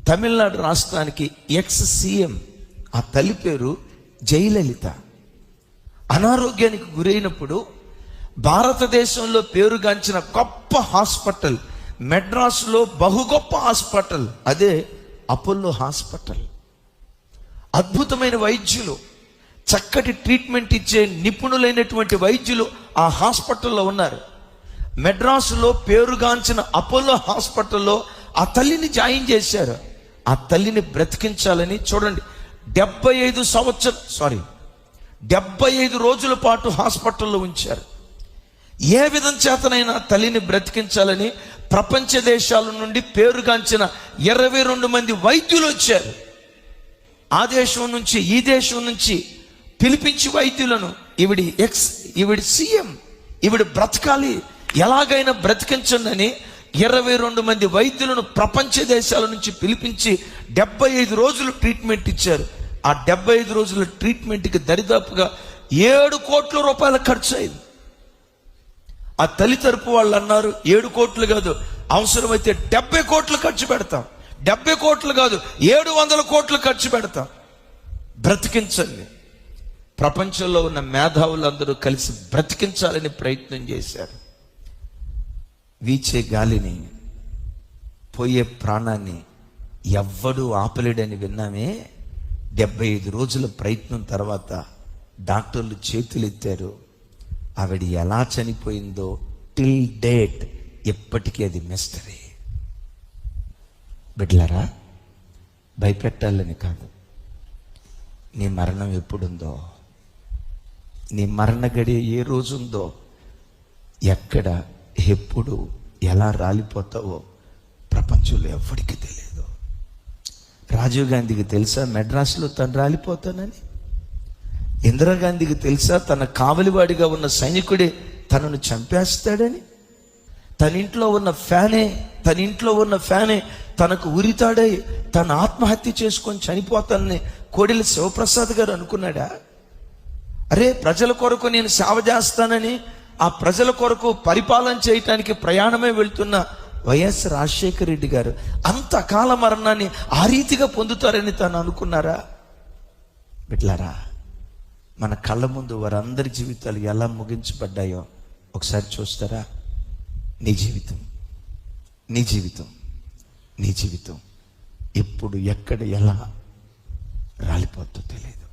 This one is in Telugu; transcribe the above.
తమిళనాడు రాష్ట్రానికి ఎక్స్ సీఎం, ఆ తల్లి పేరు జయలలిత. అనారోగ్యానికి గురైనప్పుడు భారతదేశంలో పేరుగాంచిన గొప్ప హాస్పిటల్, మెడ్రాస్లో బహు గొప్ప హాస్పిటల్, అదే అపోలో హాస్పిటల్. అద్భుతమైన వైద్యులు, చక్కటి ట్రీట్మెంట్ ఇచ్చే నిపుణులైనటువంటి వైద్యులు ఆ హాస్పిటల్లో ఉన్నారు. మెడ్రాసులో పేరుగాంచిన అపోలో హాస్పిటల్లో ఆ తల్లిని జాయిన్ చేశారు. ఆ తల్లిని బ్రతికించాలని చూడండి, 75 రోజుల పాటు హాస్పిటల్లో ఉంచారు. ఏ విధం చేతనైనా తల్లిని బ్రతికించాలని ప్రపంచ దేశాల నుండి పేరుగాంచిన 22 మంది వైద్యులు వచ్చారు. ఆ దేశం నుంచి ఈ దేశం నుంచి పిలిపించి వైద్యులను, ఈవిడి సీఎం, ఈవిడ బ్రతకాలి, ఎలాగైనా బ్రతికించండి అని 22 మంది వైద్యులను ప్రపంచ దేశాల నుంచి పిలిపించి 75 రోజులు ట్రీట్మెంట్ ఇచ్చారు. ఆ 75 రోజుల ట్రీట్మెంట్కి దరిదాపుగా 7 కోట్ల రూపాయల ఖర్చు అయింది. ఆ తల్లి తరపు వాళ్ళు అన్నారు, 7 కోట్లు కాదు, అవసరమైతే 70 కోట్లు ఖర్చు పెడతాం. 70 కోట్లు కాదు, 700 కోట్లు ఖర్చు పెడతాం, బ్రతికించండి. ప్రపంచంలో ఉన్న మేధావులందరూ కలిసి బ్రతికించాలని ప్రయత్నం చేశారు. వీచే గాలిని, పోయే ప్రాణాన్ని ఎవ్వడూ ఆపలేడని విన్నామే. 75 రోజుల ప్రయత్నం తర్వాత డాక్టర్లు చేతులెత్తారు. ఆవిడ ఎలా చనిపోయిందో టిల్ డేట్ ఎప్పటికీ అది మిస్టరీ. బిడ్డలారా, భయపెట్టాలని కాదు, నీ మరణం ఎప్పుడుందో, నీ మరణ గడియ ఏ రోజుందో, ఎక్కడ ఎప్పుడు ఎలా రాలిపోతావో ప్రపంచంలో ఎవ్వడికి తెలియదు. రాజీవ్ గాంధీకి తెలుసా మెడ్రాస్లో తను రాలిపోతానని? ఇందిరాగాంధీకి తెలుసా తన కావలివాడిగా ఉన్న సైనికుడే తనను చంపేస్తాడని? తన ఇంట్లో ఉన్న ఫ్యానే తనకు ఉరితాడై తన ఆత్మహత్య చేసుకొని చనిపోతానని కోడెల శివప్రసాద్ గారు అనుకున్నాడా? అరే, ప్రజల కొరకు నేను సేవ చేస్తానని, ఆ ప్రజల కొరకు పరిపాలన చేయటానికి ప్రయాణమే వెళ్తున్న వైఎస్ రాజశేఖర రెడ్డి గారు అంత అకాల మరణాన్ని ఆ రీతిగా పొందుతారని తను అనుకున్నారా? బిడ్డలారా, మన కళ్ళ ముందు వారందరి జీవితాలు ఎలా ముగించబడ్డాయో ఒకసారి చూస్తారా? నీ జీవితం ఎప్పుడు, ఎక్కడ, ఎలా రాలిపోతుందో తెలియదు.